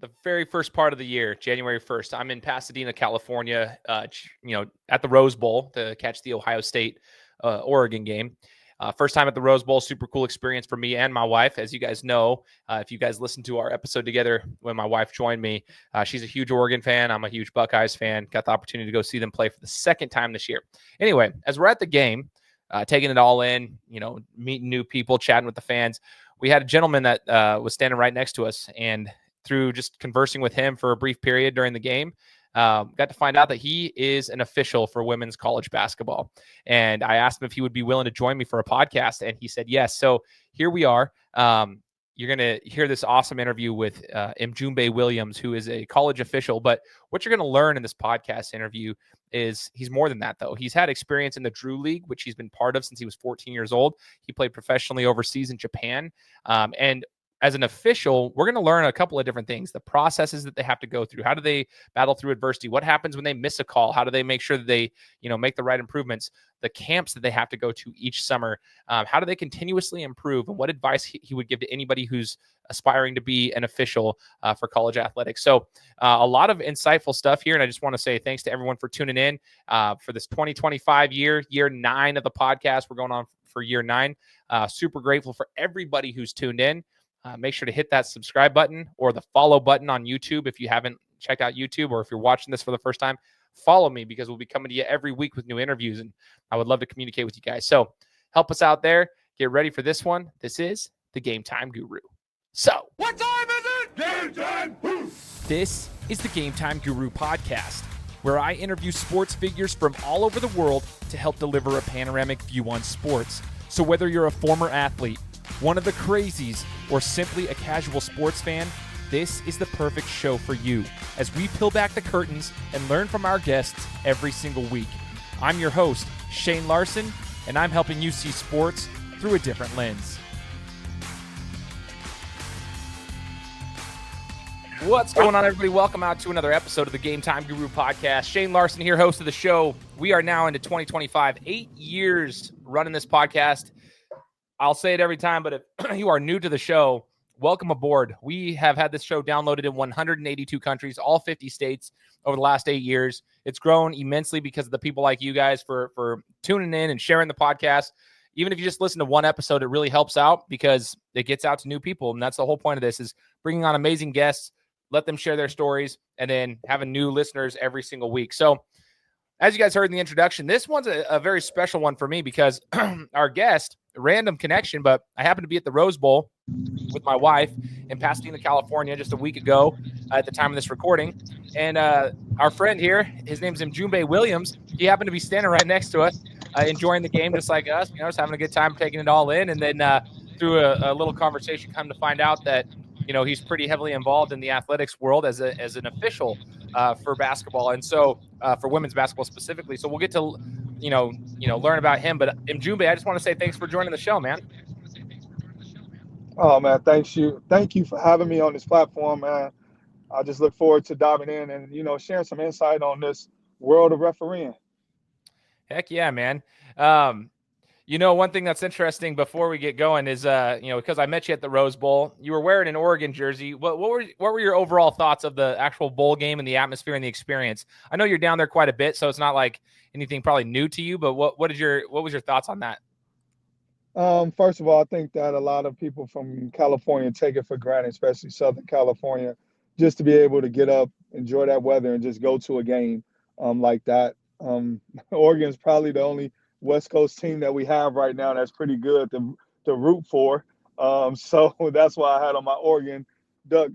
the very first part of the year, January 1st. I'm in Pasadena, California, at the Rose Bowl to catch the Ohio State Oregon game. First time at the Rose Bowl, super cool experience for me and my wife. As you guys know, if you guys listened to our episode together when my wife joined me, she's a huge Oregon fan. I'm a huge Buckeyes fan. Got the opportunity to go see them play for the second time this year. Anyway, as we're at the game, taking it all in, meeting new people, chatting with the fans, we had a gentleman that was standing right next to us, and through just conversing with him for a brief period during the game, got to find out that he is an official for women's college basketball. And I asked him if he would be willing to join me for a podcast, and he said yes. So here we are. You're going to hear this awesome interview with MJumbe Williams, who is a college official. But what you're going to learn in this podcast interview is he's more than that, though. He's had experience in the Drew League, which he's been part of since he was 14 years old. He played professionally overseas in Japan. And as an official, we're going to learn a couple of different things, the processes that they have to go through. How do they battle through adversity? What happens when they miss a call? How do they make sure that they, make the right improvements? The camps that they have to go to each summer. How do they continuously improve? And what advice he would give to anybody who's aspiring to be an official for college athletics. So a lot of insightful stuff here. And I just want to say thanks to everyone for tuning in for this 2025 year 9 of the podcast. We're going on for year 9. Super grateful for everybody who's tuned in. Make sure to hit that subscribe button or the follow button on YouTube. If you haven't checked out YouTube, or if you're watching this for the first time, follow me, because we'll be coming to you every week with new interviews, and I would love to communicate with you guys. So help us out there. Get ready for this one. This is the Gametime Guru. So what time is it? Game time. This is the Gametime Guru podcast, where I interview sports figures from all over the world to help deliver a panoramic view on sports. So whether you're a former athlete, one of the crazies, or simply a casual sports fan, this is the perfect show for you as we peel back the curtains and learn from our guests every single week. I'm your host, Shane Larson, and I'm helping you see sports through a different lens. What's going on, everybody? Welcome out to another episode of the Gametime Guru podcast. Shane Larson here, host of the show. We are now into 2025, 8 years running this podcast. I'll say it every time, but if you are new to the show, welcome aboard. We have had this show downloaded in 182 countries, all 50 states over the last 8 years. It's grown immensely because of the people like you guys for tuning in and sharing the podcast. Even if you just listen to one episode, it really helps out because it gets out to new people. And that's the whole point of this, is bringing on amazing guests, let them share their stories, and then having new listeners every single week. So as you guys heard in the introduction, this one's a very special one for me because our guest, random connection, but I happened to be at the Rose Bowl with my wife in Pasadena, California, just a week ago at the time of this recording. And our friend here, his name's MJumbe Williams. He happened to be standing right next to us, enjoying the game just like us, just having a good time, taking it all in. And then through a little conversation, come to find out that, he's pretty heavily involved in the athletics world as an official for basketball. And so for women's basketball specifically. So we'll get to, learn about him. But MJumbe, I just want to say thanks for joining the show, man. Oh, man, thank you for having me on this platform, man. I just look forward to diving in and, sharing some insight on this world of refereeing. Heck yeah, man. One thing that's interesting before we get going is, because I met you at the Rose Bowl, you were wearing an Oregon jersey. What were your overall thoughts of the actual bowl game and the atmosphere and the experience? I know you're down there quite a bit, so it's not like anything probably new to you, but what was your thoughts on that? First of all, I think that a lot of people from California take it for granted, especially Southern California, just to be able to get up, enjoy that weather, and just go to a game like that. Oregon is probably the only West Coast team that we have right now that's pretty good to root for. So that's why I had on my Oregon Duck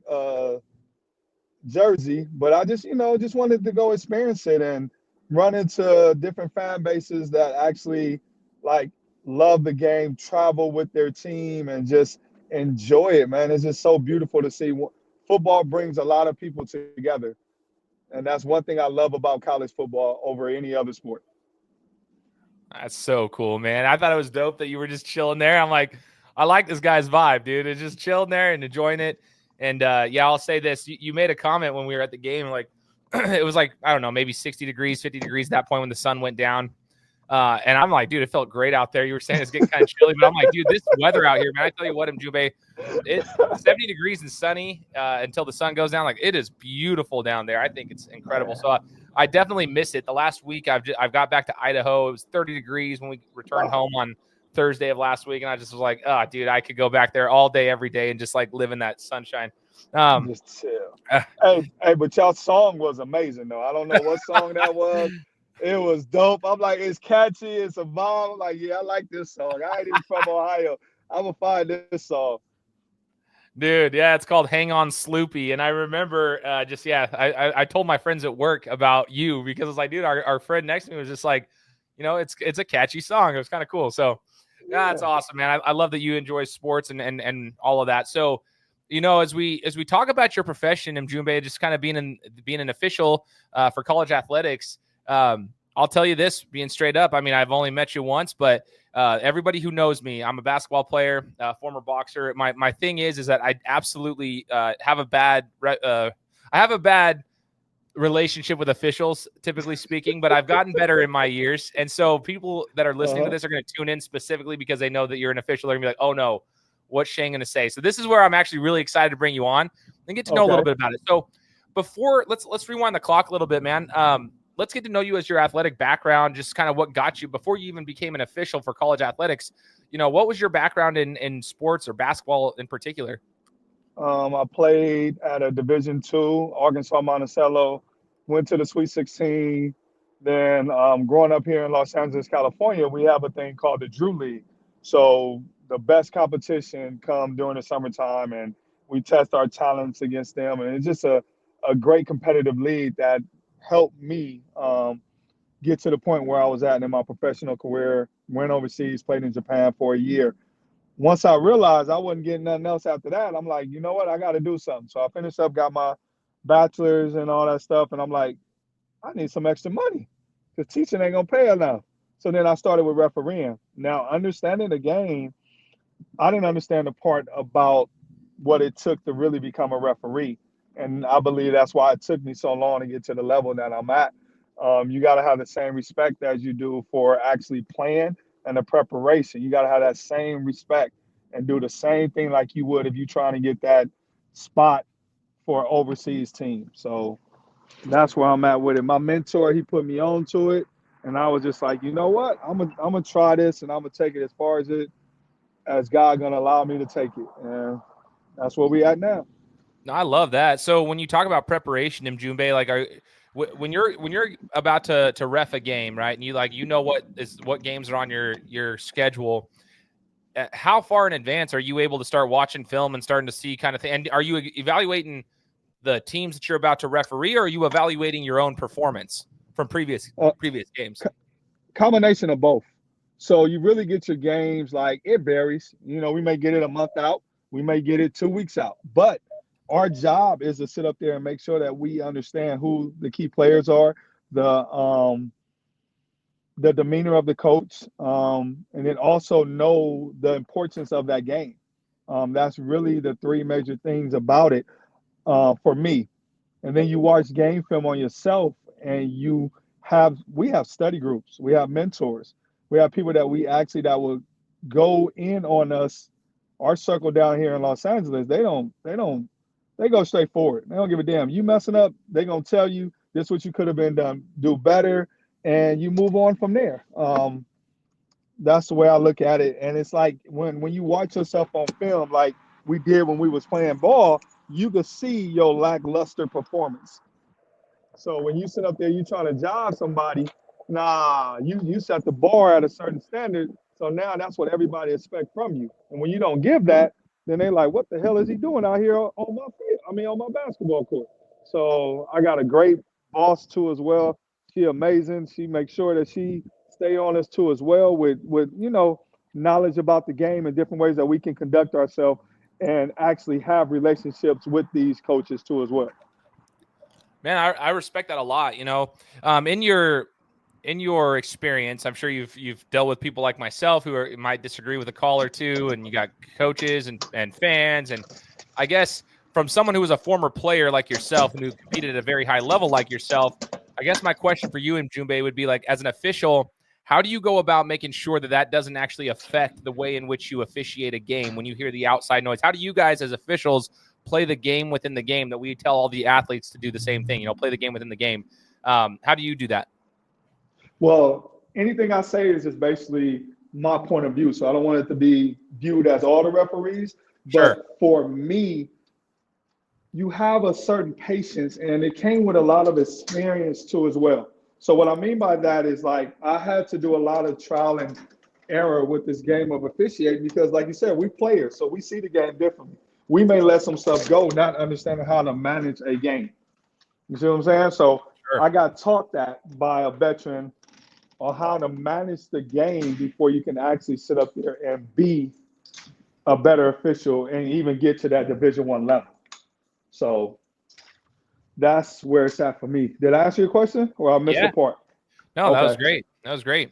jersey. But I just wanted to go experience it and run into different fan bases that actually love the game, travel with their team, and just enjoy it, man. It's just so beautiful to see. Football brings a lot of people together. And that's one thing I love about college football over any other sport. That's so cool, man. I thought it was dope that you were just chilling there. I'm like, I like this guy's vibe, dude. It's just chilling there and enjoying it. And I'll say this. You made a comment when we were at the game, it was I don't know, maybe 60 degrees, 50 degrees at that point when the sun went down. And I'm like, dude, it felt great out there. You were saying it's getting kind of chilly, but I'm like, dude, this weather out here, man. I tell you what, MJumbe, it's 70 degrees and sunny until the sun goes down. Like, it is beautiful down there. I think it's incredible. So I definitely miss it. The last week I've got back to Idaho. It was 30 degrees when we returned home on Thursday of last week, and I just was like, oh, dude, I could go back there all day, every day, and just like live in that sunshine. Just chill. Hey, but y'all song was amazing, though. I don't know what song that was. It was dope. I'm like, it's catchy. It's a bomb. I'm like, yeah, I like this song. I ain't even from Ohio. I'm going to find this song. Dude, yeah, it's called Hang On Sloopy. And I remember I told my friends at work about you because I was like, dude, our friend next to me was just like, it's a catchy song. It was kind of cool. So, yeah, it's awesome, man. I love that you enjoy sports and all of that. So, as we talk about your profession, MJumbe, just kind of being an official for college athletics, I'll tell you this, being straight up. I mean, I've only met you once, but everybody who knows me, I'm a basketball player, former boxer. My thing is that I absolutely have a bad relationship with officials, typically speaking, but I've gotten better in my years. And so people that are listening to this are going to tune in specifically because they know that you're an official. They're going to be like, oh no, what's Shane going to say? So this is where I'm actually really excited to bring you on and get to know a little bit about it. So before, let's rewind the clock a little bit, man. Let's get to know you as your athletic background, just kind of what got you before you even became an official for college athletics. What was your background in sports or basketball in particular? I played at a Division II, Arkansas Monticello, went to the Sweet 16. Then growing up here in Los Angeles, California, we have a thing called the Drew League. So the best competition come during the summertime, and we test our talents against them. And it's just a great competitive league that helped me get to the point where I was at in my professional career, went overseas, played in Japan for a year. Once I realized I wasn't getting nothing else after that, I'm like, you know what? I got to do something. So I finished up, got my bachelor's and all that stuff. And I'm like, I need some extra money because teaching ain't going to pay enough. So then I started with refereeing. Now, understanding the game, I didn't understand the part about what it took to really become a referee. And I believe that's why it took me so long to get to the level that I'm at. You got to have the same respect as you do for actually playing and the preparation. You got to have that same respect and do the same thing like you would if you're trying to get that spot for an overseas team. So that's where I'm at with it. My mentor, he put me on to it, and I was just like, you know what? I'm gonna try this, and I'm gonna take it as far as God gonna allow me to take it. And that's where we at now. No, I love that. So when you talk about preparation, MJumbe, like when you're about to ref a game, right? And you know what games are on your schedule. How far in advance are you able to start watching film and starting to see kind of thing? And are you evaluating the teams that you're about to referee, or are you evaluating your own performance from previous games? Combination of both. So you really get your games, like it varies. We may get it a month out, we may get it 2 weeks out, but our job is to sit up there and make sure that we understand who the key players are, the demeanor of the coach, and then also know the importance of that game. That's really the three major things about it for me. And then you watch game film on yourself, and we have study groups, we have mentors, we have people that will go in on us. Our circle down here in Los Angeles, they go straight forward. They don't give a damn. You messing up, they're going to tell you this is what you could have been done, do better, and you move on from there. That's the way I look at it. And it's like when you watch yourself on film, like we did when we was playing ball, you could see your lackluster performance. So when you sit up there, you trying to job somebody, you set the bar at a certain standard. So now that's what everybody expects from you. And when you don't give that, then they're like, what the hell is he doing out here on my field? On my basketball court. So I got a great boss too as well. She amazing. She makes sure that she stay on us too as well with knowledge about the game and different ways that we can conduct ourselves and actually have relationships with these coaches too as well. Man, I respect that a lot. In your experience, I'm sure you've dealt with people like myself who might disagree with a call or two, and you got coaches and fans. And I guess from someone who was a former player like yourself and who competed at a very high level like yourself, I guess my question for you, MJumbe, would be like, as an official, How do you go about making sure that that doesn't actually affect the way in which you officiate a game when you hear the outside noise? How do you guys as officials play the game within the game that we tell all the athletes to do the same thing, play the game within the game? How do you do that? Well, anything I say is just basically my point of view. So I don't want it to be viewed as all the referees. Sure. But for me, you have a certain patience, and it came with a lot of experience too as well. So what I mean by that is, like, I had to do a lot of trial and error with this game of officiating because, like you said, we players, so we see the game differently. We may let some stuff go, not understanding how to manage a game. You see what I'm saying? So Sure. I got taught that by a veteran on how to manage the game before you can actually sit up there and be a better official and even get to that Division I level. So that's where it's at for me. Did I answer your question, or I missed the part? No, that was great. That was great.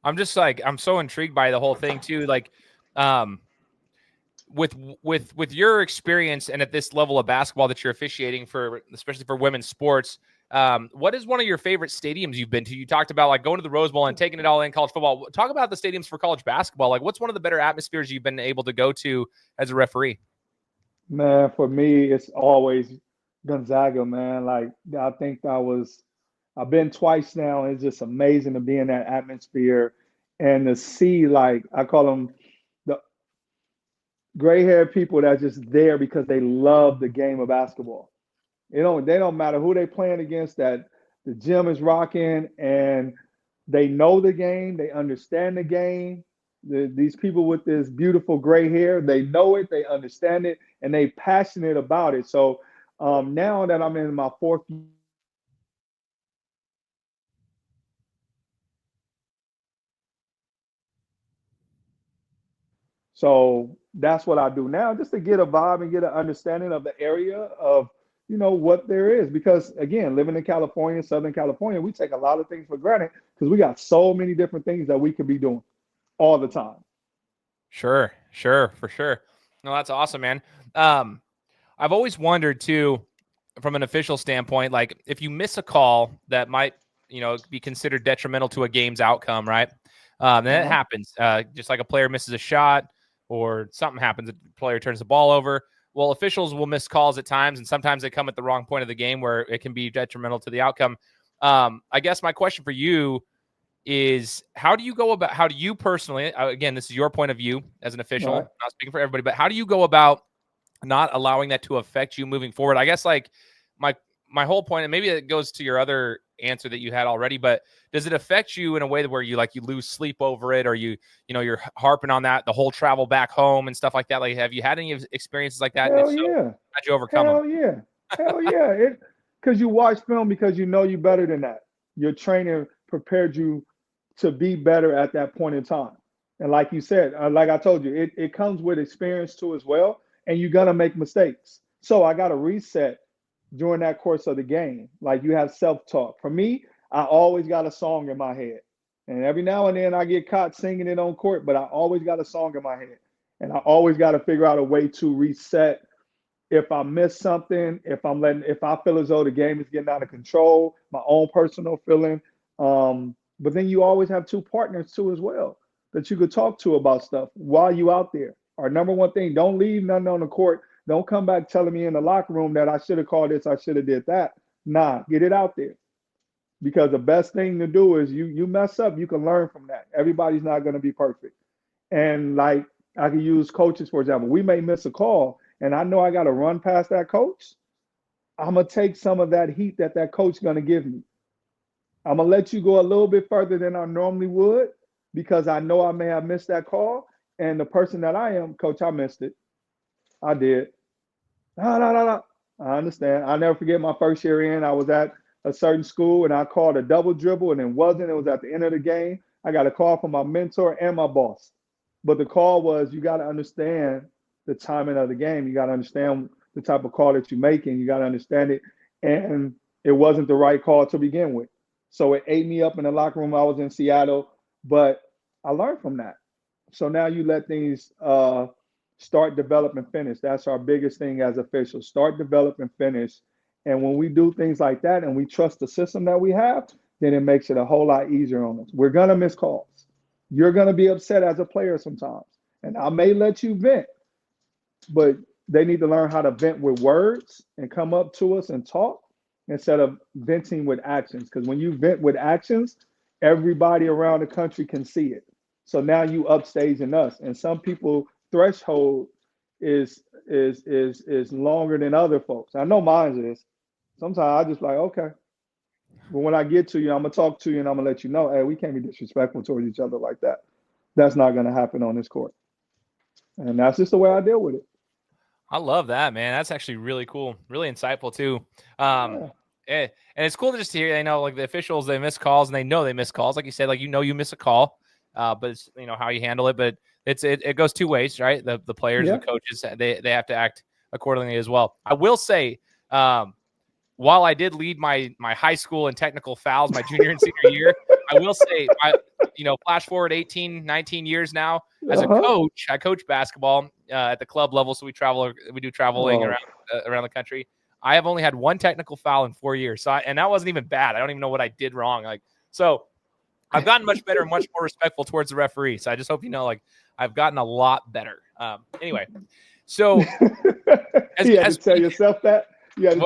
I'm just like, I'm so intrigued by the whole thing too. Like, with your experience and at this level of basketball that you're officiating for, especially for women's sports, what is one of your favorite stadiums you've been to? You talked about like going to the Rose Bowl and taking it all in college football. Talk about the stadiums for college basketball. Like, what's one of the better atmospheres you've been able to go to as a referee? Man, for me, it's always Gonzaga, man. Like, I think I've been twice now, and it's just amazing to be in that atmosphere and to see, like, I call them the gray-haired people that's just there because they love the game of basketball. They don't matter who they playing against, that the gym is rocking and they know the game, they understand the game. These people with this beautiful gray hair, they know it, they understand it, and they passionate about it. So now that I'm in my fourth year, so that's what I do now, just to get a vibe and get an understanding of the area of what there is. Because again, living in California, Southern California, we take a lot of things for granted because we got so many different things that we could be doing all the time. Sure, for sure. No, that's awesome, man. I've always wondered too, from an official standpoint, like if you miss a call that might, be considered detrimental to a game's outcome, right? Then it happens. Just like a player misses a shot or something happens, the player turns the ball over. Well, officials will miss calls at times, and sometimes they come at the wrong point of the game where it can be detrimental to the outcome. I guess my question for you is, how do you personally, again, this is your point of view as an official, Right. not speaking for everybody, but how do you go about not allowing that to affect you moving forward? I guess like my whole point, and maybe it goes to your other answer that you had already, but does it affect you in a way where you lose sleep over it, or you're harping on that the whole travel back home and stuff like that? Like, have you had any experiences like that? And if Hell so, yeah. how'd you overcome them? Hell yeah. Hell yeah. Because you watch film because you know you're better than that. Your training prepared you to be better at that point in time. And like you said, like I told you, it comes with experience too as well. And you're going to make mistakes. So I got to reset during that course of the game. Like, you have self-talk. For me, I always got a song in my head. And every now and then I get caught singing it on court, but I always got a song in my head. And I always got to figure out a way to reset if I miss something, if I feel as though the game is getting out of control, my own personal feeling. But then you always have two partners too as well that you could talk to about stuff while you out there. Our number one thing, don't leave nothing on the court. Don't come back telling me in the locker room that I should have called this, I should have did that. Nah, get it out there. Because the best thing to do is you mess up, you can learn from that. Everybody's not going to be perfect. And like, I can use coaches, for example. We may miss a call, and I know I got to run past that coach. I'm going to take some of that heat that coach is going to give me. I'm going to let you go a little bit further than I normally would because I know I may have missed that call. And the person that I am, coach, I missed it. I did. No. I understand. I'll never forget my first year in. I was at a certain school, and I called a double dribble, and it wasn't. It was at the end of the game. I got a call from my mentor and my boss. But the call was, you got to understand the timing of the game. You got to understand the type of call that you're making. You got to understand it. And it wasn't the right call to begin with. So it ate me up in the locker room. I was in Seattle, but I learned from that. So now you let things start, develop, and finish. That's our biggest thing as officials. Start, develop, and finish. And when we do things like that and we trust the system that we have, then it makes it a whole lot easier on us. We're going to miss calls. You're going to be upset as a player sometimes. And I may let you vent, but they need to learn how to vent with words and come up to us and talk instead of venting with actions. Because when you vent with actions, everybody around the country can see it. So now you upstaging us. And some people threshold is longer than other folks. I know mine is. Sometimes I just like, okay. But when I get to you, I'm gonna talk to you and I'm gonna let you know, hey, we can't be disrespectful towards each other like that. That's not gonna happen on this court. And that's just the way I deal with it. I love that, man. That's actually really cool, really insightful too. Yeah. And it's cool to just hear. They know like the officials, they miss calls, and they know they miss calls. Like you said, like you miss a call, but it's how you handle it. But it goes two ways, right? The players, Yeah. the coaches, they have to act accordingly as well. I will say, while I did lead my high school in technical fouls my junior and senior year, I will say, flash forward 18, 19 years now, as a coach, I coach basketball at the club level. So we do traveling around the country. I have only had one technical foul in 4 years. And that wasn't even bad. I don't even know what I did wrong. So I've gotten much better and much more respectful towards the referee. So I just hope I've gotten a lot better. Anyway, so You had to tell yourself that. Listen,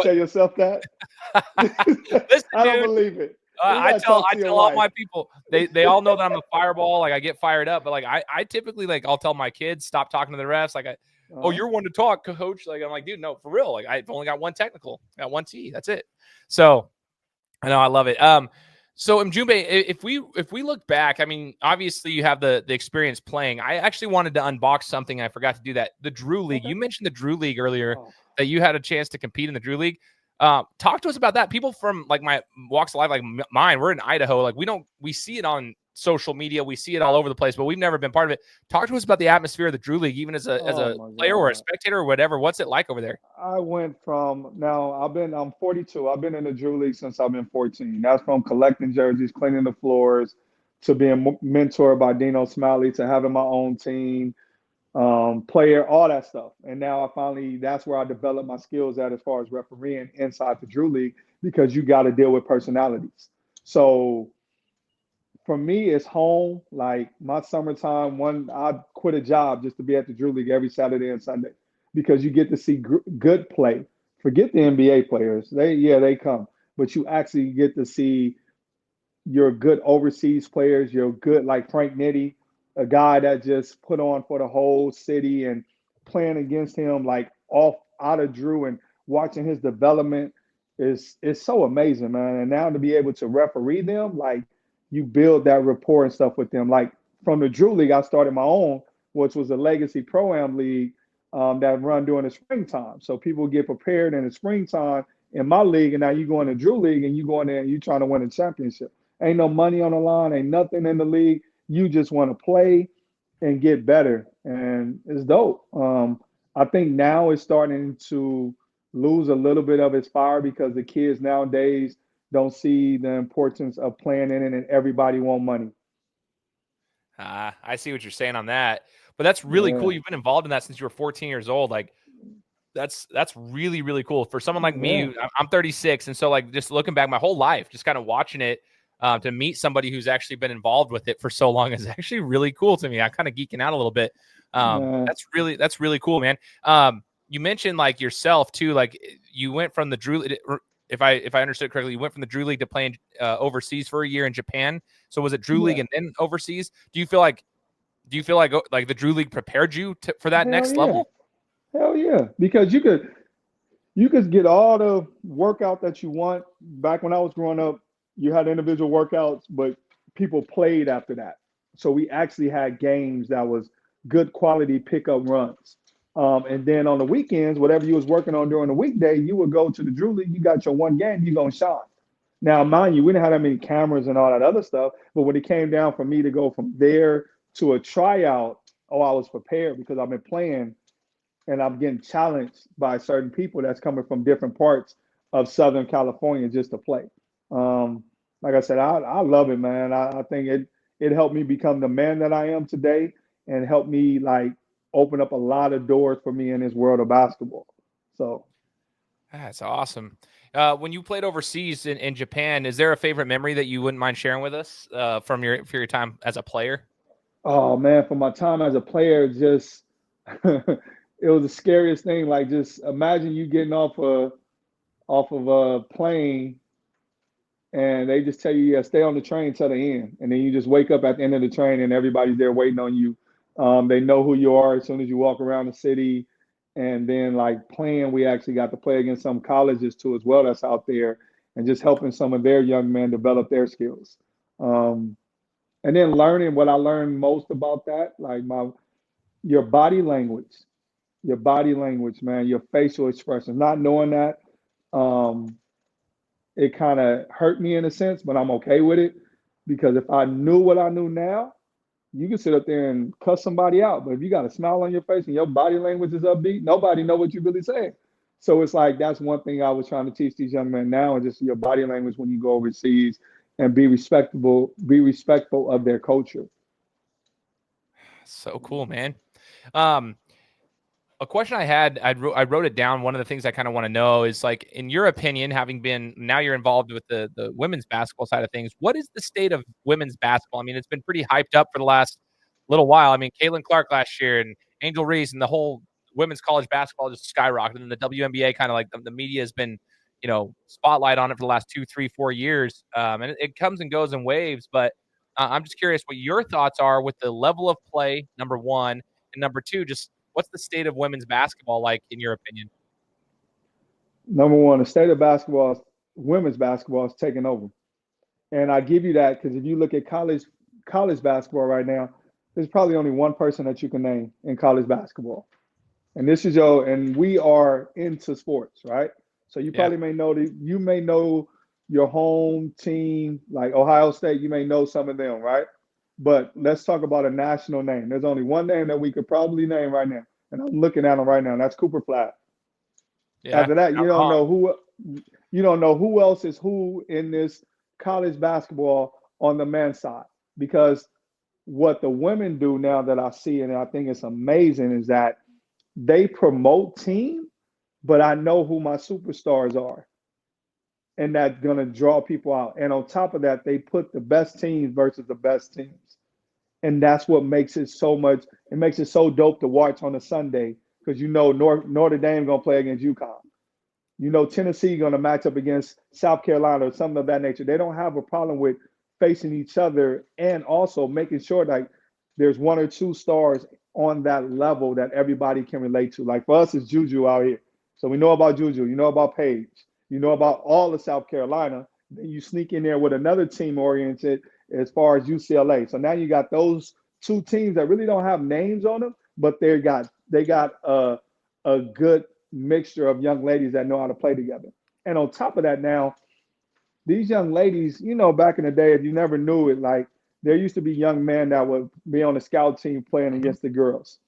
I don't believe it. I tell all my people, they all know that I'm a fireball. Like I get fired up, but I typically I'll tell my kids, stop talking to the refs. Oh, you're one to talk, coach. I'm like, dude, no, for real. I've only got one technical, got one T. That's it. So I know I love it. So MJumbe, if we look back, I mean, obviously you have the experience playing. I actually wanted to unbox something. I forgot to do that. The Drew League. Okay. You mentioned the Drew League earlier, that you had a chance to compete in the Drew League. Talk to us about that. People from my walks of life, like mine, we're in Idaho. We see it on social media. We see it all over the place, but we've never been part of it. Talk to us about the atmosphere of the Drew League, even as a player or a spectator or whatever. What's it like over there? I went from I'm 42. I've been in the Drew League since I've been 14. That's from collecting jerseys, cleaning the floors, to being mentored by Dino Smiley, to having my own team, player, all that stuff. And now that's where I developed my skills at as far as refereeing inside the Drew League, because you got to deal with personalities. So for me, it's home. Like my summertime, I quit a job just to be at the Drew League every Saturday and Sunday, because you get to see good play. Forget the NBA players. They come, but you actually get to see your good overseas players, your good, like Frank Nitti, a guy that just put on for the whole city, and playing against him out of Drew and watching his development is so amazing, man. And now to be able to referee them, you build that rapport and stuff with them. Like from the Drew League, I started my own, which was a legacy pro-am league that run during the springtime. So people get prepared in the springtime in my league, and now you go in the Drew League and you go in there and you trying to win a championship. Ain't no money on the line, ain't nothing in the league. You just want to play and get better, and it's dope. I think now it's starting to lose a little bit of its fire, because the kids nowadays don't see the importance of playing in it, and everybody want money. I see what you're saying on that, but that's really cool. You've been involved in that since you were 14 years old. That's really, really cool for someone like me. I'm 36. And so just looking back my whole life, just kind of watching it, to meet somebody who's actually been involved with it for so long is actually really cool to me. I'm kind of geeking out a little bit. That's really cool, man. You mentioned yourself too, you went from the Drew, if I understood correctly, you went from the Drew League to playing overseas for a year in Japan. So was it Drew League and then overseas? Do you feel like the Drew League prepared you for that next level? Hell yeah, because you could get all the workout that you want. Back when I was growing up, you had individual workouts, but people played after that. So we actually had games that was good quality pickup runs. And then on the weekends, whatever you was working on during the weekday, you would go to the Drew League. You got your one game, you're going to shine. Now, mind you, we didn't have that many cameras and all that other stuff. But when it came down for me to go from there to a tryout, I was prepared, because I've been playing and I'm getting challenged by certain people that's coming from different parts of Southern California just to play. Like I said, I love it, man. I think it helped me become the man that I am today, and helped me open up a lot of doors for me in this world of basketball. So that's awesome. When you played overseas in Japan, is there a favorite memory that you wouldn't mind sharing with us from your time as a player? Oh man, for my time as a player, just it was the scariest thing. Like, just imagine you getting off of a plane and they just tell you, yeah, stay on the train till the end. And then you just wake up at the end of the train and everybody's there waiting on you. They know who you are as soon as you walk around the city. And then, like, playing, we actually got to play against some colleges too, as well, that's out there, and just helping some of their young men develop their skills. Um, and then learning what I learned most about that, like your body language, man, your facial expressions. Not knowing that, um, it kind of hurt me in a sense, but I'm okay with it because if I knew what I knew now, you can sit up there and cuss somebody out. But if you got a smile on your face and your body language is upbeat, nobody know what you're really saying. So it's like that's one thing I was trying to teach these young men now, and just your body language when you go overseas and be respectful of their culture. So cool, man. Um, a question I had, I wrote it down. One of the things I kind of want to know is, like, in your opinion, having been now you're involved with the women's basketball side of things, what is the state of women's basketball? I mean, it's been pretty hyped up for the last little while. I mean, Caitlin Clark last year and Angel Reese and the whole women's college basketball just skyrocketed. And the WNBA kind of like the media has been, spotlight on it for the last 2, 3, 4 years. And it comes and goes in waves. But I'm just curious what your thoughts are with the level of play, number one, and number two, just what's the state of women's basketball like in your opinion? Number one, the state of women's basketball is taking over. And I give you that because if you look at college basketball right now, there's probably only one person that you can name in college basketball. And and we are into sports, right? So you Yeah. probably may know your home team, like Ohio State, you may know some of them, right? But let's talk about a national name. There's only one name that we could probably name right now. And I'm looking at him right now, and that's Cooper Flat. Yeah. After that, Not wrong. you don't know who else is who in this college basketball on the men's side. Because what the women do now that I see, and I think it's amazing, is that they promote team, but I know who my superstars are. And that's gonna draw people out. And on top of that, they put the best teams versus the best teams. And that's what makes it it makes it so dope to watch on a Sunday because Notre Dame gonna play against UConn. Tennessee going to match up against South Carolina or something of that nature. They don't have a problem with facing each other and also making sure that there's one or two stars on that level that everybody can relate to. Like for us, it's Juju out here. So we know about Juju, you know about Paige, you know about all of South Carolina. Then you sneak in there with another team oriented as far as UCLA. So now you got those two teams that really don't have names on them, but they got a good mixture of young ladies that know how to play together. And on top of that, now these young ladies, back in the day, if you never knew it, like there used to be young men that would be on the scout team playing against the girls.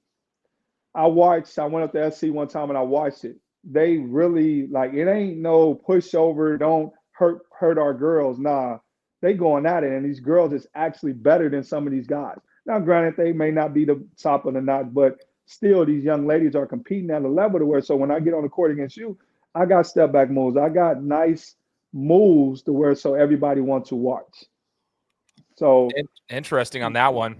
I went up to SC one time and I watched it. They really like it ain't no pushover, don't hurt our girls. Nah, they going at it. And these girls is actually better than some of these guys. Now, granted, they may not be the top of the notch, but still these young ladies are competing at a level to where so when I get on the court against you, I got step back moves. I got nice moves to where so everybody wants to watch. So Interesting on that one.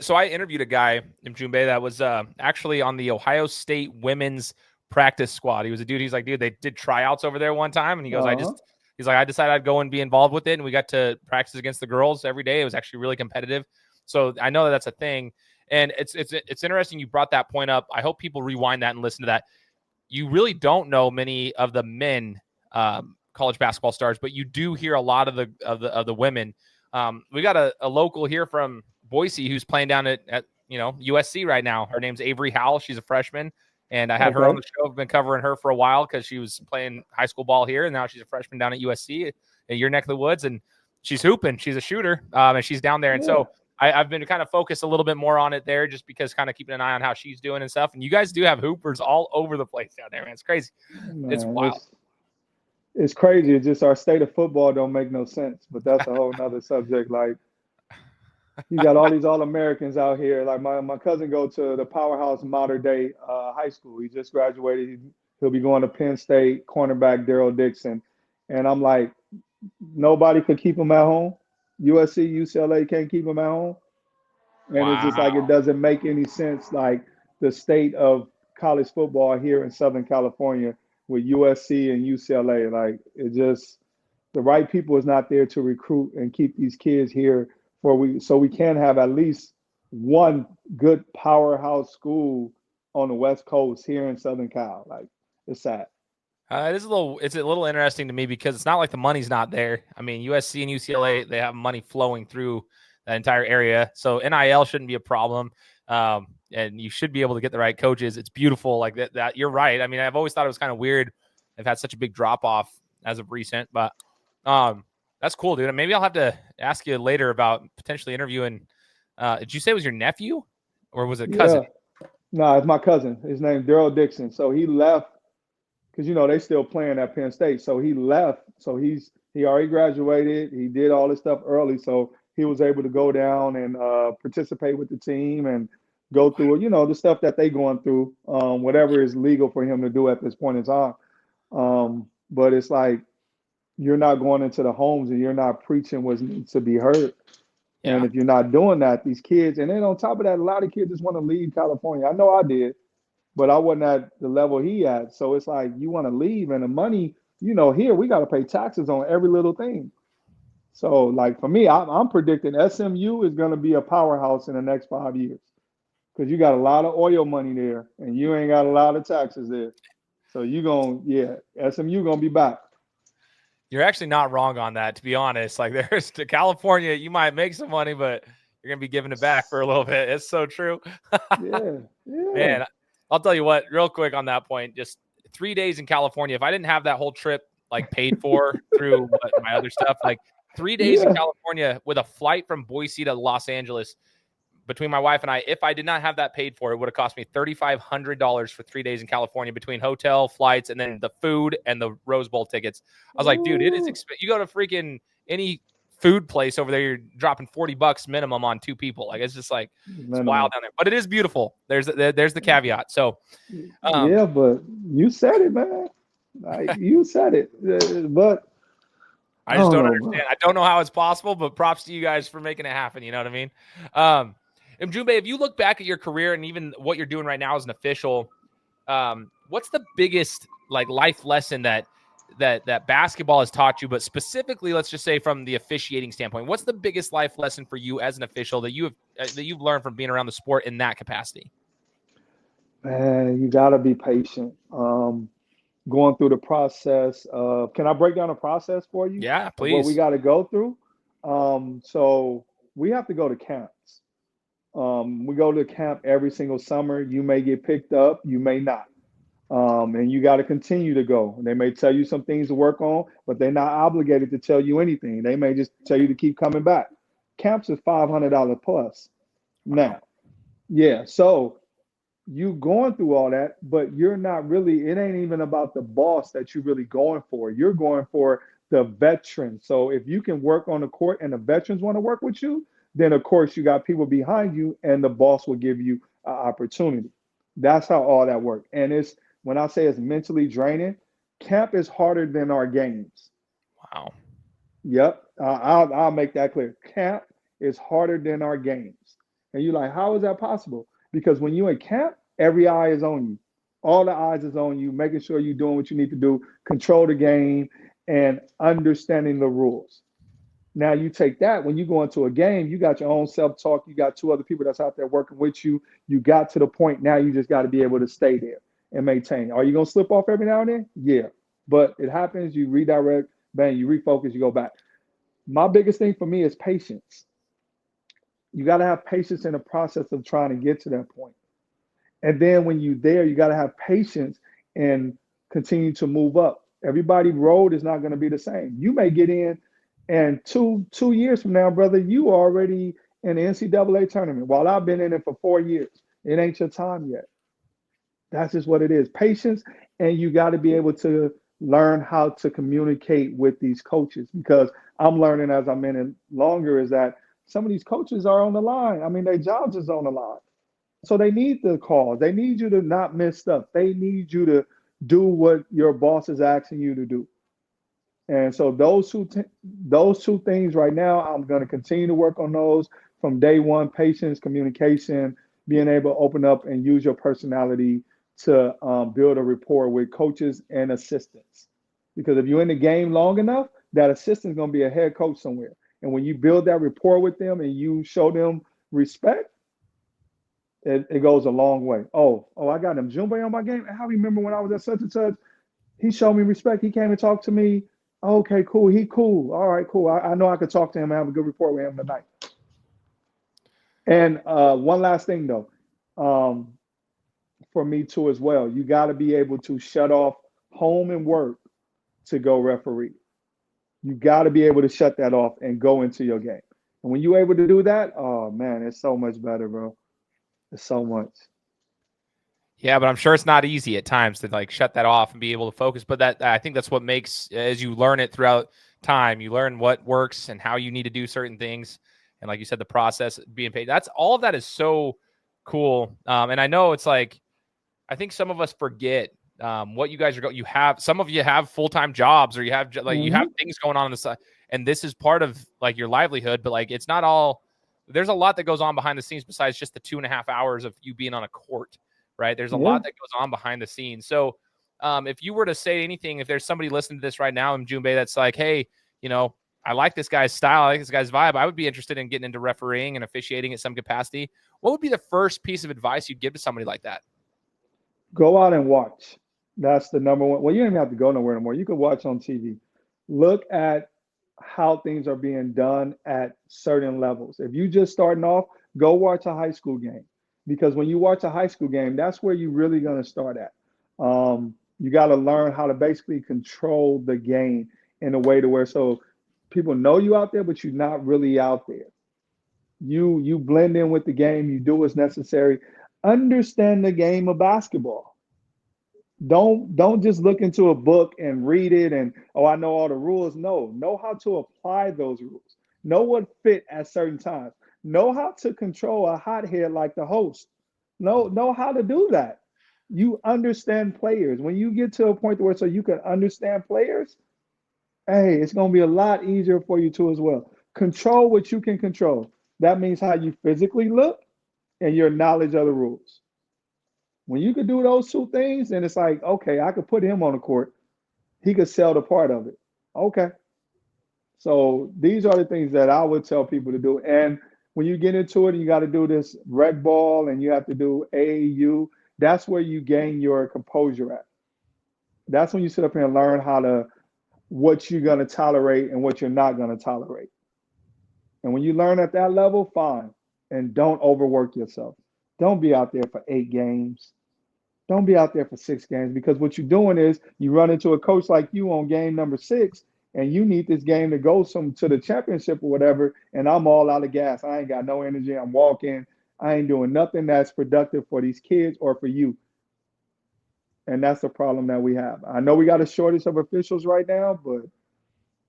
So I interviewed a guy in MJumbe that was actually on the Ohio State women's practice squad. He was a dude. He's like, dude, they did tryouts over there one time, and he goes, he's like, I decided I'd go and be involved with it, and we got to practice against the girls every day. It was actually really competitive. So I know that that's a thing, and it's interesting you brought that point up. I hope people rewind that and listen to that. You really don't know many of the men college basketball stars, but you do hear a lot of the women. We got a local here from Boise who's playing down at USC right now. Her name's Avery Howell. She's a freshman, and I had her on the show. I've been covering her for a while because she was playing high school ball here, and now she's a freshman down at USC in your neck of the woods, and she's hooping. She's a shooter, and she's down there. And so I've been kind of focused a little bit more on it there just because kind of keeping an eye on how she's doing and stuff. And you guys do have hoopers all over the place down there, man. It's crazy. Man, it's wild. It's crazy. It's just our state of football don't make no sense, but that's a whole nother subject. Like you got all these All-Americans out here. Like my cousin go to the powerhouse Mater Dei high school. He just graduated. He'll be going to Penn State, cornerback Daryl Dixon. And I'm like, nobody could keep them at home. USC, UCLA can't keep them at home. And it's just like it Wow. doesn't make any sense. Like the state of college football here in Southern California with USC and UCLA, like it just the right people is not there to recruit and keep these kids here so we can have at least one good powerhouse school on the West Coast here in Southern Cal. Like it's sad. It's a little interesting to me because it's not like the money's not there. I mean, USC and UCLA, they have money flowing through that entire area. So NIL shouldn't be a problem. And you should be able to get the right coaches. It's beautiful. Like that you're right. I mean, I've always thought it was kind of weird. They've had such a big drop off as of recent, but that's cool, dude. Maybe I'll have to ask you later about potentially interviewing. Did you say it was your nephew or was it a cousin? Yeah. No, it's my cousin. His name's Daryl Dixon. So he left because they still playing at Penn State. So he left. So he already graduated. He did all this stuff early. So he was able to go down and participate with the team and go through, the stuff that they going through, whatever is legal for him to do at this point in time. But it's like you're not going into the homes and you're not preaching what needs to be heard. Yeah. And if you're not doing that, these kids, and then on top of that, a lot of kids just want to leave California. I know I did, but I wasn't at the level he at. So it's like you want to leave, and the money, here we got to pay taxes on every little thing. So like for me, I'm predicting SMU is going to be a powerhouse in the next 5 years because you got a lot of oil money there, and you ain't got a lot of taxes there. So SMU gonna be back. You're actually not wrong on that, to be honest. Like there's to California, you might make some money, but you're gonna be giving it back for a little bit. It's so true. Yeah. Man, I'll tell you what, real quick on that point, just 3 days in California. If I didn't have that whole trip like paid for through my other stuff, like 3 days in California with a flight from Boise to Los Angeles between my wife and I, if I did not have that paid for, it would have cost me $3,500 for 3 days in California between hotel, flights, and then the food and the Rose Bowl tickets. I was like, dude, it is you go to freaking any food place over there, you're dropping $40 minimum on 2 people. Like it's just like it's wild down there, but it is beautiful. There's the caveat. So yeah, but you said it, man. Like you said it, but I just don't understand. I don't know how it's possible, but props to you guys for making it happen. You know what I mean? MJumbe, if you look back at your career and even what you're doing right now as an official, what's the biggest like life lesson that basketball has taught you, but specifically, let's just say from the officiating standpoint, what's the biggest life lesson for you as an official that you've learned from being around the sport in that capacity? Man, you got to be patient. Going through the process of, can I break down the process for you? Yeah, please. What we got to go through. So we have to go to camps. We go to camp every single summer. You may get picked up, you may not. And you got to continue to go. They may tell you some things to work on, but they're not obligated to tell you anything. They may just tell you to keep coming back. Camps is $500 plus. Now, yeah, so you going through all that, but you're not really, it ain't even about the boss that you're really going for. You're going for the veterans. So if you can work on the court and the veterans want to work with you, then of course you got people behind you and the boss will give you an opportunity. That's how all that works. And it's, when I say it's mentally draining, camp is harder than our games. Wow. Yep. I'll make that clear. Camp is harder than our games. And you're like, how is that possible? Because when you're in camp, every eye is on you. All the eyes is on you, making sure you're doing what you need to do, control the game, and understanding the rules. Now you take that, when you go into a game, you got your own self-talk, you got 2 other people that's out there working with you. You got to the point now you just got to be able to stay there and maintain. Are you going to slip off every now and then? Yeah. But it happens, you redirect, bang, you refocus, you go back. My biggest thing for me is patience. You got to have patience in the process of trying to get to that point. And then when you're there, you got to have patience and continue to move up. Everybody's road is not going to be the same. You may get in, and two years from now, brother, you already in the NCAA tournament. While I've been in it for 4 years, it ain't your time yet. That's just what it is. Patience, and you got to be able to learn how to communicate with these coaches, because I'm learning as I'm in it longer is that some of these coaches are on the line. I mean, their jobs is on the line. So they need the calls. They need you to not miss stuff. They need you to do what your boss is asking you to do. And so those two things right now, I'm going to continue to work on those from day one: patience, communication, being able to open up and use your personality to build a rapport with coaches and assistants. Because if you're in the game long enough, that assistant is going to be a head coach somewhere. And when you build that rapport with them and you show them respect, it goes a long way. Oh, I got MJumbe on my game. I remember when I was at such and such, he showed me respect. He came and talked to me. Okay, cool. He cool. All right, cool. I know I could talk to him and have a good rapport with him tonight. And one last thing though, for me too as well, you got to be able to shut off home and work to go referee. You got to be able to shut that off and go into your game. And when you're able to do that, oh man, it's so much better, bro. It's so much. Yeah, but I'm sure it's not easy at times to like shut that off and be able to focus. But that I think that's what makes, as you learn it throughout time, you learn what works and how you need to do certain things. And like you said, the process being paid. That's all of that is so cool. And I know it's like, I think some of us forget what you guys are going. You have some of you have full-time jobs, or you have you have things going on the side, and this is part of like your livelihood. But like, it's not all. There's a lot that goes on behind the scenes besides just the 2.5 hours of you being on a court. Right. There's a lot that goes on behind the scenes. So if you were to say anything, if there's somebody listening to this right now in MJumbe that's like, hey, I like this guy's style, I like this guy's vibe, I would be interested in getting into refereeing and officiating at some capacity. What would be the first piece of advice you'd give to somebody like that? Go out and watch. That's the number one. Well, you don't even have to go nowhere anymore. You can watch on TV. Look at how things are being done at certain levels. If you just starting off, go watch a high school game. Because when you watch a high school game, that's where you're really going to start at. You got to learn how to basically control the game in a way to where so people know you out there, but you're not really out there. You blend in with the game. You do what's necessary. Understand the game of basketball. Don't just look into a book and read it and, I know all the rules. No, know how to apply those rules. Know what fit at certain times. Know how to control a hothead like the host. Know how to do that. You understand players. When you get to a point where so you can understand players, hey, it's going to be a lot easier for you too as well. Control what you can control. That means how you physically look and your knowledge of the rules. When you could do those two things, then it's like, okay, I could put him on the court. He could sell the part of it. Okay. So these are the things that I would tell people to do. And when you get into it and you got to do this red ball and you have to do AAU, that's where you gain your composure at. That's when you sit up here and learn what you're going to tolerate and what you're not going to tolerate. And when you learn at that level, fine. And don't overwork yourself. Don't be out there for 8 games. Don't be out there for 6 games, because what you're doing is you run into a coach like you on game number 6, and you need this game to go to the championship or whatever, and I'm all out of gas. I ain't got no energy. I'm walking. I ain't doing nothing that's productive for these kids or for you. And that's the problem that we have. I know we got a shortage of officials right now, but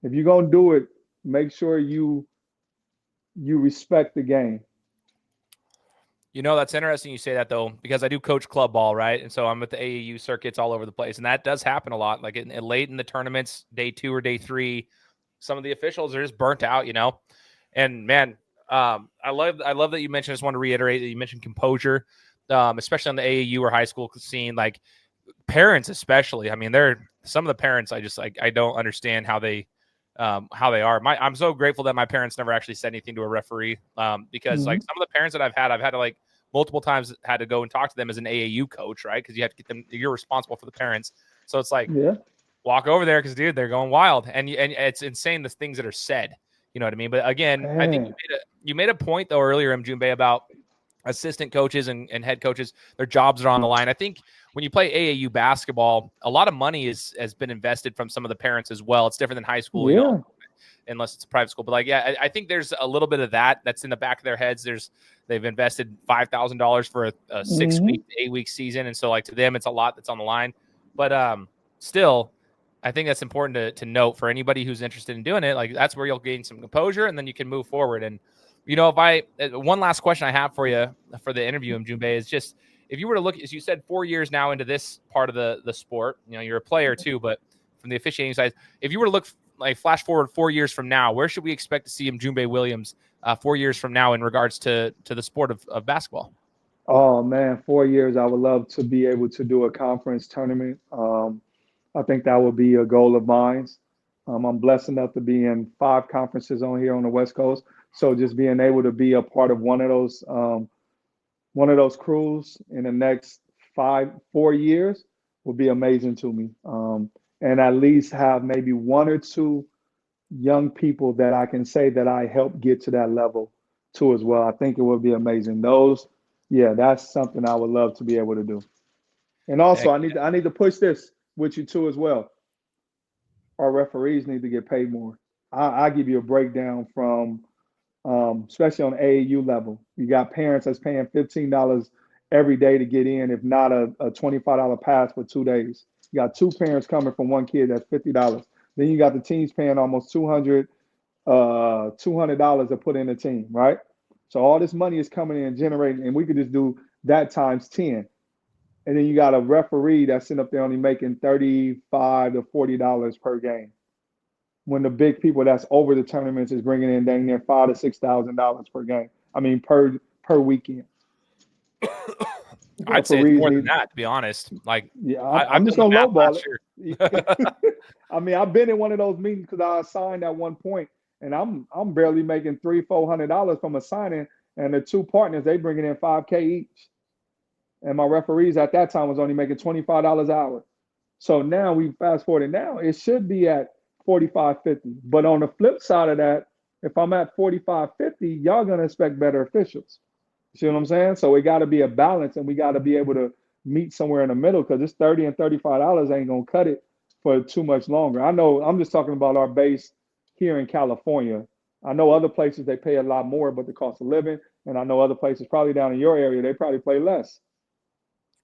if you're going to do it, make sure you respect the game. That's interesting you say that, though, because I do coach club ball, right? And so I'm at the AAU circuits all over the place. And that does happen a lot. Like late in the tournaments, day 2 or day 3, some of the officials are just burnt out, And, man, I love that you mentioned, I just want to reiterate that you mentioned composure, especially on the AAU or high school scene. Like parents especially. I mean, some of the parents I don't understand how they are. I'm so grateful that my parents never actually said anything to a referee, because like some of the parents that I've had to like multiple times had to go and talk to them as an AAU coach, right? Because you have to get them. You're responsible for the parents, so it's like walk over there because dude, they're going wild, and it's insane the things that are said. You know what I mean? But again, I think you made a point though earlier, MJumbe, about assistant coaches and head coaches. Their jobs are on the line. I think when you play AAU basketball, a lot of money has been invested from some of the parents as well. It's different than high school, unless it's a private school. But like, I think there's a little bit of that's in the back of their heads. They've invested $5,000 for a 6-week, 8-week season, and so like to them, it's a lot that's on the line. But still, I think that's important to note for anybody who's interested in doing it. Like that's where you'll gain some composure, and then you can move forward. And one last question I have for you for the interview, MJumbe, is just if you were to look, as you said, 4 years now into this part of the sport, you're a player too, but from the officiating side, if you were to look like flash forward 4 years from now, where should we expect to see MJumbe Williams 4 years from now in regards to the sport of basketball? Oh man, 4 years. I would love to be able to do a conference tournament. I think that would be a goal of mine. I'm blessed enough to be in 5 conferences on here on the West Coast. So just being able to be a part of one of those crews in the next 4 years would be amazing to me. And at least have maybe 1 or 2 young people that I can say that I helped get to that level too as well. I think it would be amazing. Yeah, that's something I would love to be able to do. And also, Heck, I need to push this with you too as well. Our referees need to get paid more. I give you a breakdown from, especially on AAU level. You got parents that's paying $15 every day to get in, if not a $25 pass for 2 days. You got 2 parents coming from 1 kid, that's $50. Then you got the teams paying almost $200 to put in a team, right? So all this money is coming in and generating, and we could just do that times 10. And then you got a referee that's sitting up there only making $35 to $40 per game. When the big people that's over the tournaments is bringing in dang near $5,000 to $6,000 per game. I mean per weekend. I'd say it's Referees more than that, to be honest. Like, Yeah, I'm just doing gonna the math lowball last year. it. I mean, I've been in one of those meetings because I signed at one point, and I'm barely making $300-400 from a signing, and the 2 partners they bringing in $5K each, and my referees at that time was only making $25 an hour. So now we fast forward, now it should be at 45-50. But on the flip side of that, if I'm at 45-50, y'all gonna expect better officials. See what I'm saying? So it got to be a balance, and we got to be able to meet somewhere in the middle, because this $30 and $35 ain't gonna cut it for too much longer. I know I'm just talking about our base here in California. I know other places they pay a lot more, but the cost of living, and I know other places probably down in your area they probably pay less.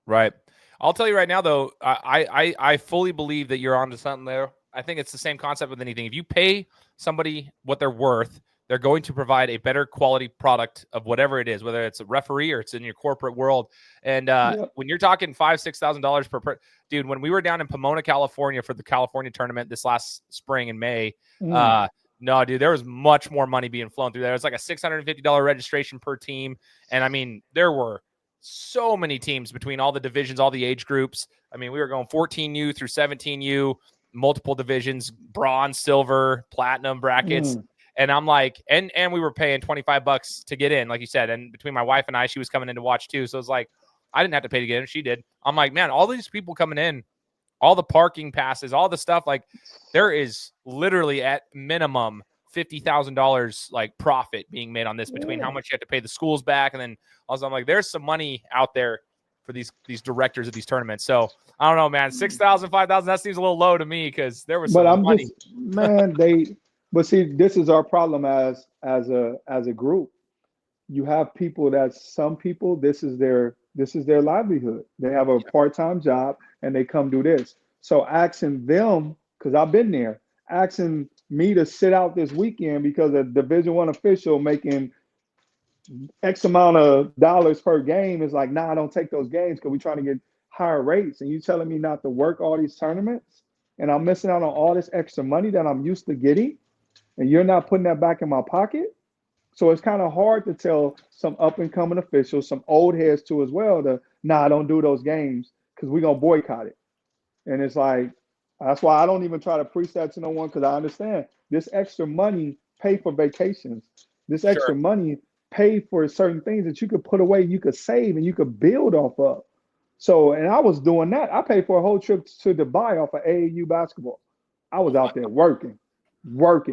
Right. I'll tell you right now, though, I fully believe that you're onto something there. I think it's the same concept with anything. If you pay somebody what they're worth, they're going to provide a better quality product of whatever it is, whether it's a referee or it's in your corporate world. And when you're talking $5,000-6,000 per dude, when we were down in Pomona, California for the California tournament this last spring in May, no, dude, there was much more money being flown through there. It was like a $650 registration per team. And I mean, there were so many teams between all the divisions, all the age groups. I mean, we were going 14U through 17U, multiple divisions, bronze, silver, platinum brackets. And I'm like, and we were paying $25 to get in, like you said. And between my wife and I, she was coming in to watch too. So it's like, I didn't have to pay to get in. She did. I'm like, man, all these people coming in, all the parking passes, all the stuff, like there is literally at minimum $50,000 like profit being made on this between how much you have to pay the schools back. And then also I'm like, there's some money out there for these directors of these tournaments. So I don't know, man, 6,000, 5,000, that seems a little low to me, because there was some money. Just, man, but see, this is our problem as a group. You have people some people, this is their livelihood. They have a part-time job and they come do this. So asking them, because I've been there, asking me to sit out this weekend because a Division I official making X amount of dollars per game is like, nah, I don't take those games because we're trying to get higher rates. And you telling me not to work all these tournaments, and I'm missing out on all this extra money that I'm used to getting, and you're not putting that back in my pocket. So it's kind of hard to tell some up and coming officials, some old heads too as well, I don't do those games because we're going to boycott it. And it's like, that's why I don't even try to preach that to no one, because I understand this extra money pay for vacations. This extra money pay for certain things that you could put away, you could save, and you could build off of. So, and I was doing that. I paid for a whole trip to Dubai off of AAU basketball. I was out there working,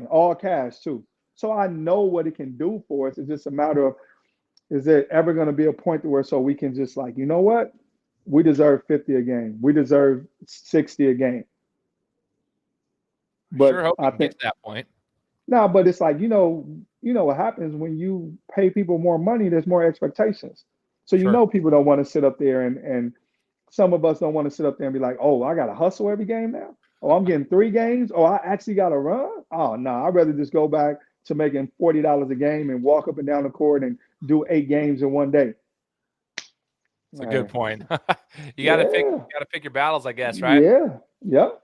all cash too. So I know what it can do for us. It's just a matter of, is there ever going to be a point where so we can just like, you know what? We deserve 50 a game. We deserve 60 a game. But sure hope I think get to that point. No, but it's like, you know what happens when you pay people more money, there's more expectations. So you know people don't want to sit up there, and some of us don't want to sit up there and be like, oh, I got to hustle every game now. Oh, I'm getting 3 games. Oh, I actually got to run. Oh, no, I'd rather just go back to making $40 a game and walk up and down the court and do 8 games in one day. That's a good point. You got to pick your battles, I guess, right? Yeah. Yep.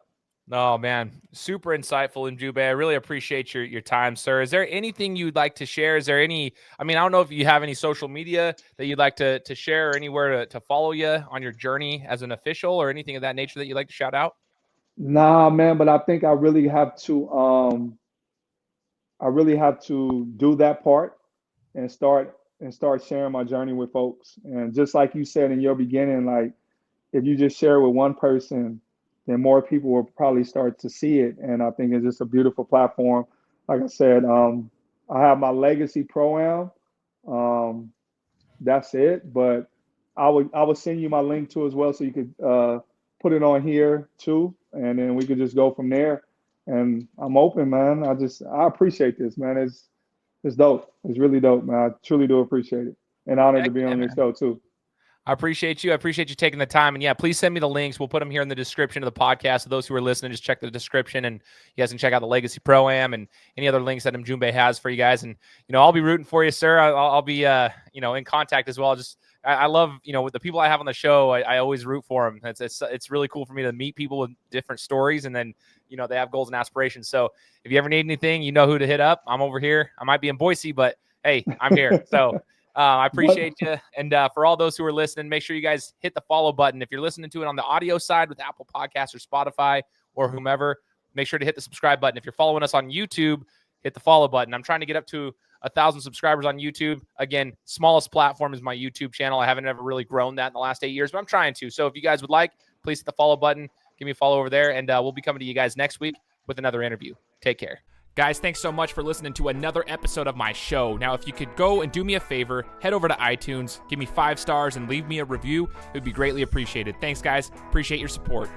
Oh man, super insightful, MJumbe. I really appreciate your time, sir. Is there anything you'd like to share? Is there any? I mean, I don't know if you have any social media that you'd like to share, or anywhere to follow you on your journey as an official, or anything of that nature that you'd like to shout out. Nah, man, but I think I really have to do that part and start sharing my journey with folks. And just like you said in your beginning, like if you just share it with one person, then more people will probably start to see it. And I think it's just a beautiful platform. Like I said, I have my legacy pro-am. Um, that's it. But I would send you my link to as well, so you could put it on here too, and then we could just go from there. And I'm open, man. I appreciate this, man. It's dope. It's really dope, man. I truly do appreciate it, and honored to Heck be yeah, on your man. show too. I appreciate you. I appreciate you taking the time. And yeah, please send me the links. We'll put them here in the description of the podcast. So those who are listening, just check the description, and you guys can check out the Legacy Pro-Am and any other links that MJumbe has for you guys. And, I'll be rooting for you, sir. I'll be, in contact as well. I love, with the people I have on the show, I always root for them. It's really cool for me to meet people with different stories, and then, they have goals and aspirations. So if you ever need anything, you know who to hit up. I'm over here. I might be in Boise, but hey, I'm here. So I appreciate you. And for all those who are listening, make sure you guys hit the follow button. If you're listening to it on the audio side with Apple Podcasts or Spotify or whomever, make sure to hit the subscribe button. If you're following us on YouTube, hit the follow button. I'm trying to get up to 1,000 subscribers on YouTube. Again, smallest platform is my YouTube channel. I haven't ever really grown that in the last 8 years, but I'm trying to. So if you guys would like, please hit the follow button. Give me a follow over there, and we'll be coming to you guys next week with another interview. Take care. Guys, thanks so much for listening to another episode of my show. Now, if you could go and do me a favor, head over to iTunes, give me 5 stars, and leave me a review, it would be greatly appreciated. Thanks, guys. Appreciate your support.